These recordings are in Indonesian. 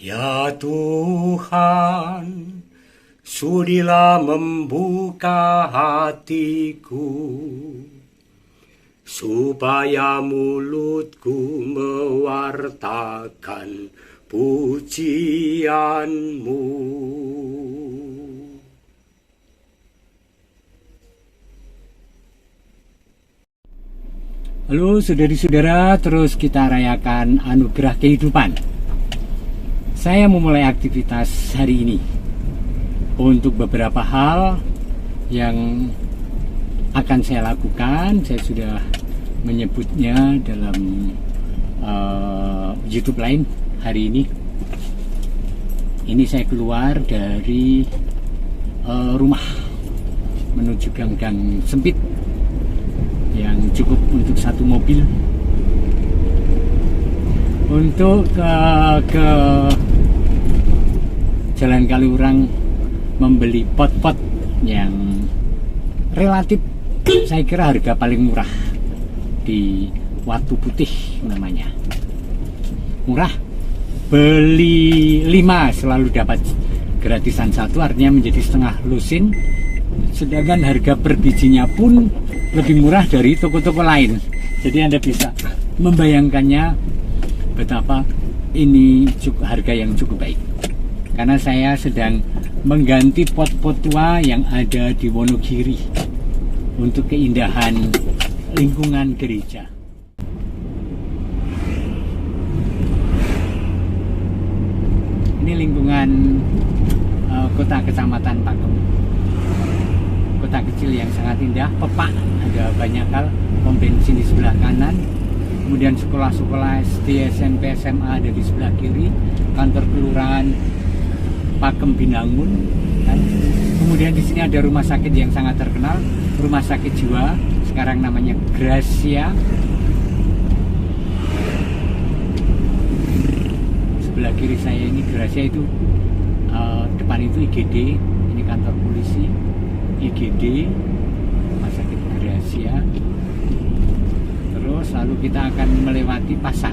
Ya Tuhan, sudilah membuka hatiku, supaya mulutku mewartakan pujian-Mu. Halo saudari-saudara, terus kita rayakan anugerah kehidupan. Saya memulai aktivitas hari ini untuk beberapa hal yang akan saya lakukan. Saya sudah menyebutnya dalam YouTube lain hari ini. Ini saya keluar dari rumah menuju gang-gang sempit yang cukup untuk satu mobil untuk ke Jalan Kaliurang membeli pot-pot yang relatif saya kira harga paling murah di Watu Putih namanya. Murah, beli 5 selalu dapat gratisan 1, artinya menjadi setengah lusin, sedangkan harga per bijinya pun lebih murah dari toko-toko lain. Jadi Anda bisa membayangkannya betapa ini harga yang cukup baik. Karena saya sedang mengganti pot-pot tua yang ada di Wonogiri untuk keindahan lingkungan gereja. Ini lingkungan kota kecamatan Pakem. Kota kecil yang sangat indah, pepak, ada banyak hal, pom bensin di sebelah kanan, kemudian sekolah-sekolah SD, SMP, SMA ada di sebelah kiri, kantor kelurahan Pakem Binangun, kan? Kemudian di sini ada rumah sakit yang sangat terkenal, rumah sakit jiwa, sekarang namanya Gracia. Sebelah kiri saya ini Gracia, itu depan itu IGD, ini kantor polisi, IGD, rumah sakit Gracia. Terus lalu kita akan melewati pasar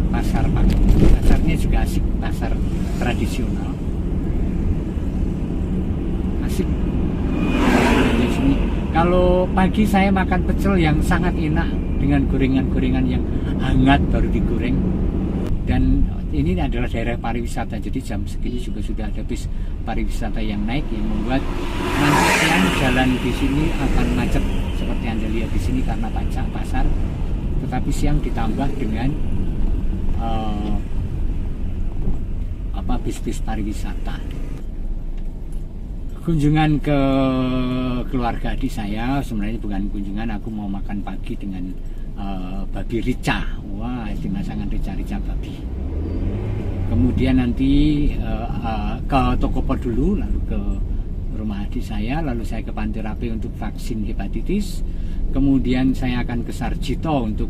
Pakem. Pasarnya juga asik, pasar tradisional, asik. Di sini kalau pagi saya makan pecel yang sangat enak dengan gorengan-gorengan yang hangat baru digoreng. Dan ini adalah daerah pariwisata, jadi jam segini juga sudah ada bis pariwisata yang naik, yang membuat nanti siang jalan di sini akan macet seperti Anda lihat di sini karena pasar. Tetapi siang ditambah dengan bis-bis pariwisata. Kunjungan ke keluarga adik saya, sebenarnya bukan kunjungan, aku mau makan pagi dengan babi rica. Wah, dimasakan rica-rica babi. Kemudian nanti ke toko pot dulu, lalu ke rumah adik saya, lalu saya ke Pantai Rapi untuk vaksin hepatitis. Kemudian saya akan ke Sarjito untuk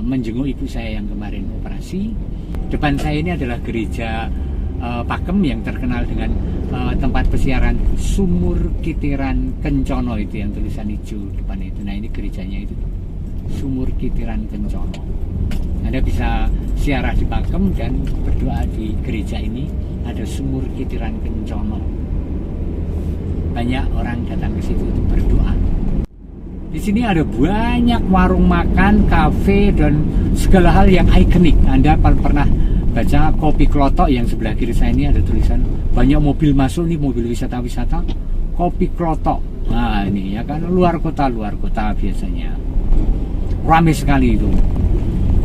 menjenguk ibu saya yang kemarin operasi. Depan saya ini adalah gereja Pakem yang terkenal dengan tempat pesiaran Sumur Kitiran Kencono, itu yang tulisan hijau depan itu. Nah, ini gerejanya itu, Sumur Kitiran Kencono. Anda bisa siarah di Pakem dan berdoa di gereja ini, ada Sumur Kitiran Kencono. Banyak orang datang ke situ untuk berdoa. Di sini ada banyak warung makan, kafe, dan segala hal yang ikonik. Anda pernah baca Kopi Klotok yang sebelah kiri saya ini ada tulisan banyak mobil masuk, nih mobil wisata-wisata Kopi Klotok. Nah ini ya kan, luar kota biasanya ramai sekali itu.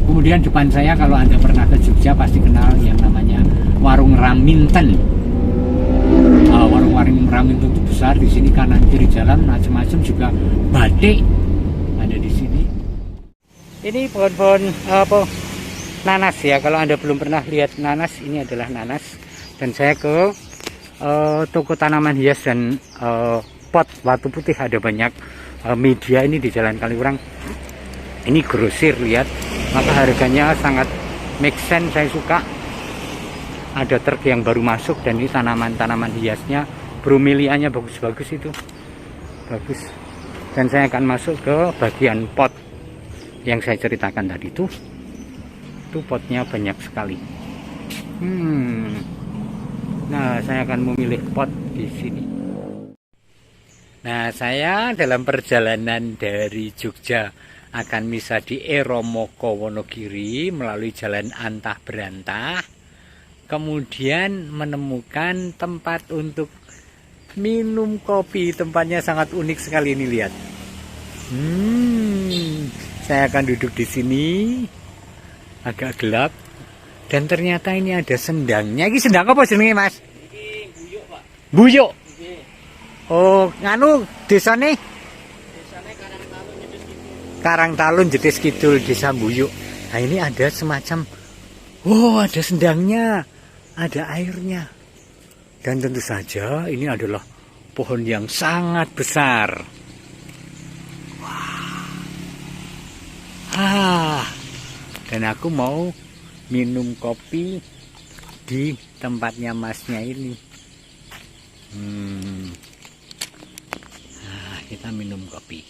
Kemudian depan saya, kalau Anda pernah ke Jogja pasti kenal yang namanya Warung Raminten. Warung-warung Raminten itu besar di sini, kanan kiri jalan macam-macam, juga batik ada di sini. Ini pohon-pohon nanas ya, kalau Anda belum pernah lihat nanas, ini adalah nanas. Dan saya ke toko tanaman hias dan pot Watu Putih, ada banyak media ini di Jalan Kaliurang. Ini grosir, lihat, maka harganya sangat make sense, saya suka. Ada truk yang baru masuk, dan ini tanaman-tanaman hiasnya, bromelianya bagus-bagus itu, bagus. Dan saya akan masuk ke bagian pot yang saya ceritakan tadi itu potnya banyak sekali. Nah, saya akan memilih pot di sini. Nah, saya dalam perjalanan dari Jogja akan misa di Eromoko Wonogiri melalui jalan Antah Berantah. Kemudian menemukan tempat untuk minum kopi. Tempatnya sangat unik sekali ini, lihat. Saya akan duduk di sini. Agak gelap. Dan ternyata ini ada sendangnya. Ini sendang apa jenenge, Mas? Ini buyuk, Pak. Buyuk. Oh, nganu desane? Desane Karang Talun Jetis Kidul, Desa Buyuk. Nah, ini ada semacam ada sendangnya, ada airnya. Dan tentu saja ini adalah pohon yang sangat besar. Wah. Dan aku mau minum kopi di tempatnya masnya ini. Nah, kita minum kopi.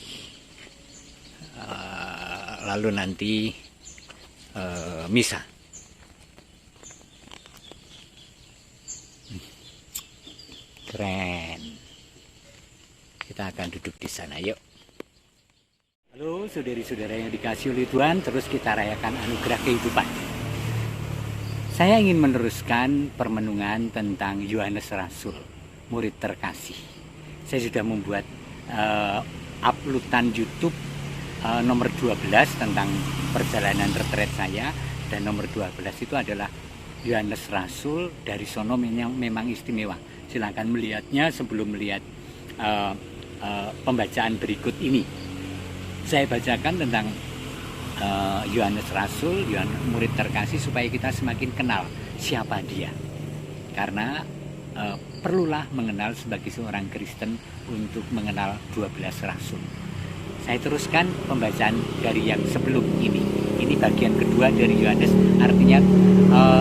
Lalu nanti misa. Keren. Kita akan duduk di sana, yuk. Halo saudari-saudara yang dikasih oleh Tuhan, terus kita rayakan anugerah kehidupan. Saya ingin meneruskan permenungan tentang Yohanes Rasul, murid terkasih. Saya sudah membuat uploadan YouTube nomor 12 tentang perjalanan retret saya, dan nomor 12 itu adalah Yohanes Rasul dari sono yang memang istimewa. Silakan melihatnya sebelum melihat pembacaan berikut ini. Saya bacakan tentang Yohanes Rasul, murid terkasih, supaya kita semakin kenal siapa dia. Karena perlulah mengenal sebagai seorang Kristen untuk mengenal 12 Rasul. Saya teruskan pembacaan dari yang sebelum ini. Ini bagian kedua dari Yohanes, artinya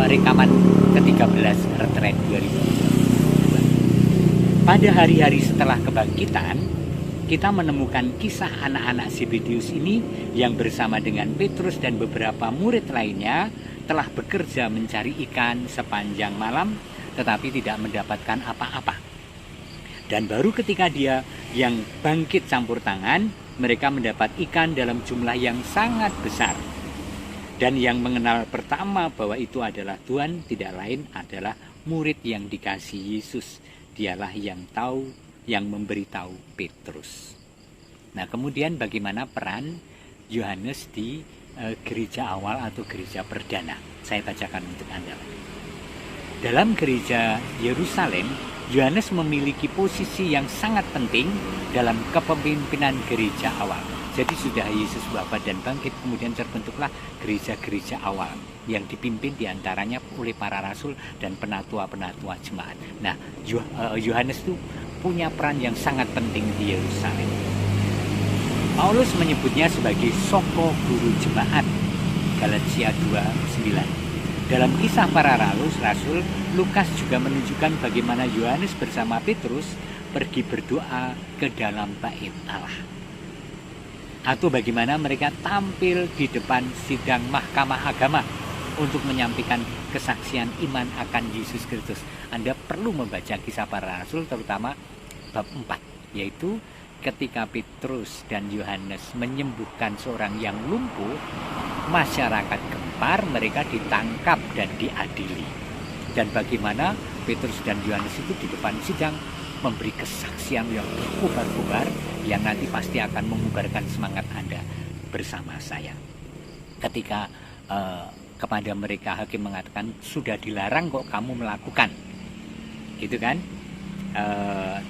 rekaman ke-13 retret 2022. Pada hari-hari setelah kebangkitan, kita menemukan kisah anak-anak Zebedeus ini yang bersama dengan Petrus dan beberapa murid lainnya telah bekerja mencari ikan sepanjang malam, tetapi tidak mendapatkan apa-apa. Dan baru ketika dia yang bangkit campur tangan, mereka mendapat ikan dalam jumlah yang sangat besar. Dan yang mengenal pertama bahwa itu adalah Tuhan tidak lain adalah murid yang dikasihi Yesus. Dialah yang tahu, yang memberitahu Petrus. Nah, kemudian bagaimana peran Yohanes di gereja awal atau gereja perdana? Saya bacakan untuk Anda. Dalam gereja Yerusalem, Yohanes memiliki posisi yang sangat penting dalam kepemimpinan gereja awal. Jadi sudah Yesus wafat dan bangkit, kemudian terbentuklah gereja-gereja awal yang dipimpin diantaranya oleh para rasul dan penatua-penatua jemaat. Nah, Yohanes itu punya peran yang sangat penting di Yerusalem. Paulus menyebutnya sebagai soko guru jemaat, Galatia 2:9. Dalam kisah para rasul, Lukas juga menunjukkan bagaimana Yohanes bersama Petrus pergi berdoa ke dalam bait Allah. Atau bagaimana mereka tampil di depan sidang mahkamah agama untuk menyampaikan kesaksian iman akan Yesus Kristus. Anda perlu membaca kisah para rasul, terutama bab 4, yaitu ketika Petrus dan Yohanes menyembuhkan seorang yang lumpuh, masyarakat gempar, mereka ditangkap dan diadili. Dan bagaimana Petrus dan Yohanes itu di depan sidang memberi kesaksian yang berkobar-kobar, yang nanti pasti akan memubarkan semangat Anda bersama saya. Ketika kepada mereka hakim mengatakan, sudah dilarang kok kamu melakukan, gitu kan?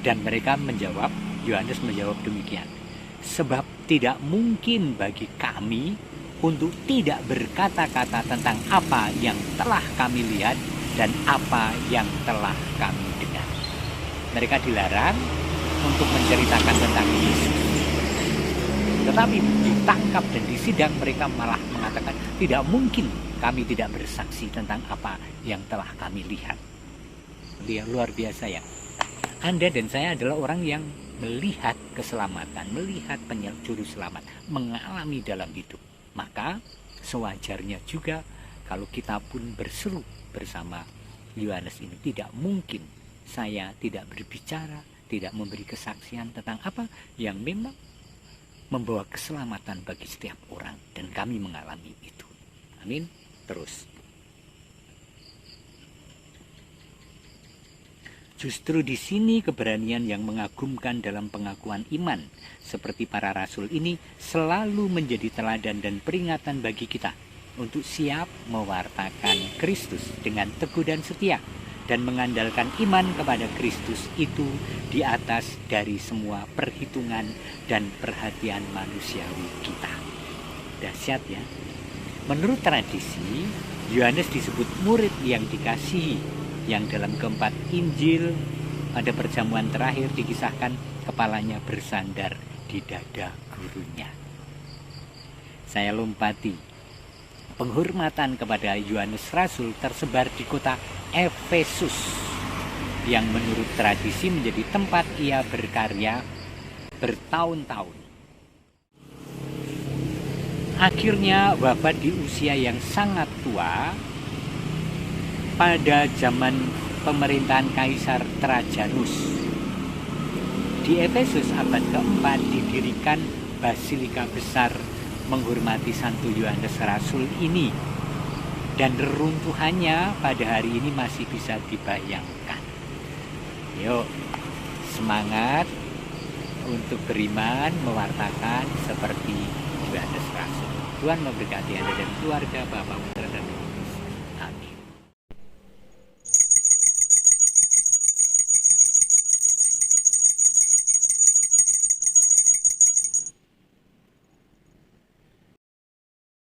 Dan mereka menjawab, Yohanes menjawab demikian, sebab tidak mungkin bagi kami untuk tidak berkata-kata tentang apa yang telah kami lihat dan apa yang telah kami dengar. Mereka dilarang untuk menceritakan tentang Yesus. Tetapi ditangkap dan disidang, mereka malah mengatakan, tidak mungkin kami tidak bersaksi tentang apa yang telah kami lihat. Dia luar biasa ya. Anda dan saya adalah orang yang melihat keselamatan, melihat juru selamat, mengalami dalam hidup. Maka sewajarnya juga kalau kita pun berseru bersama Yohanes ini, tidak mungkin saya tidak berbicara, tidak memberi kesaksian tentang apa yang memang membawa keselamatan bagi setiap orang, dan kami mengalami itu. Amin. Terus, justru di sini keberanian yang mengagumkan dalam pengakuan iman seperti para rasul ini selalu menjadi teladan dan peringatan bagi kita untuk siap mewartakan Kristus dengan teguh dan setia, dan mengandalkan iman kepada Kristus itu di atas dari semua perhitungan dan perhatian manusiawi kita. Dahsyat ya. Menurut tradisi, Yohanes disebut murid yang dikasihi, yang dalam keempat Injil pada perjamuan terakhir dikisahkan kepalanya bersandar di dada gurunya. Saya lompati. Penghormatan kepada Yohanes Rasul tersebar di kota Efesus, yang menurut tradisi menjadi tempat ia berkarya bertahun-tahun. Akhirnya wafat di usia yang sangat tua pada zaman pemerintahan Kaisar Trajanus. Di Efesus abad keempat didirikan basilika besar menghormati Santo Yohanes Rasul ini, dan reruntuhannya pada hari ini masih bisa dibayangkan. Yuk, semangat untuk beriman, mewartakan seperti Yohanes Rasul. Tuhan memberkati Anda dan keluarga Bapak Putra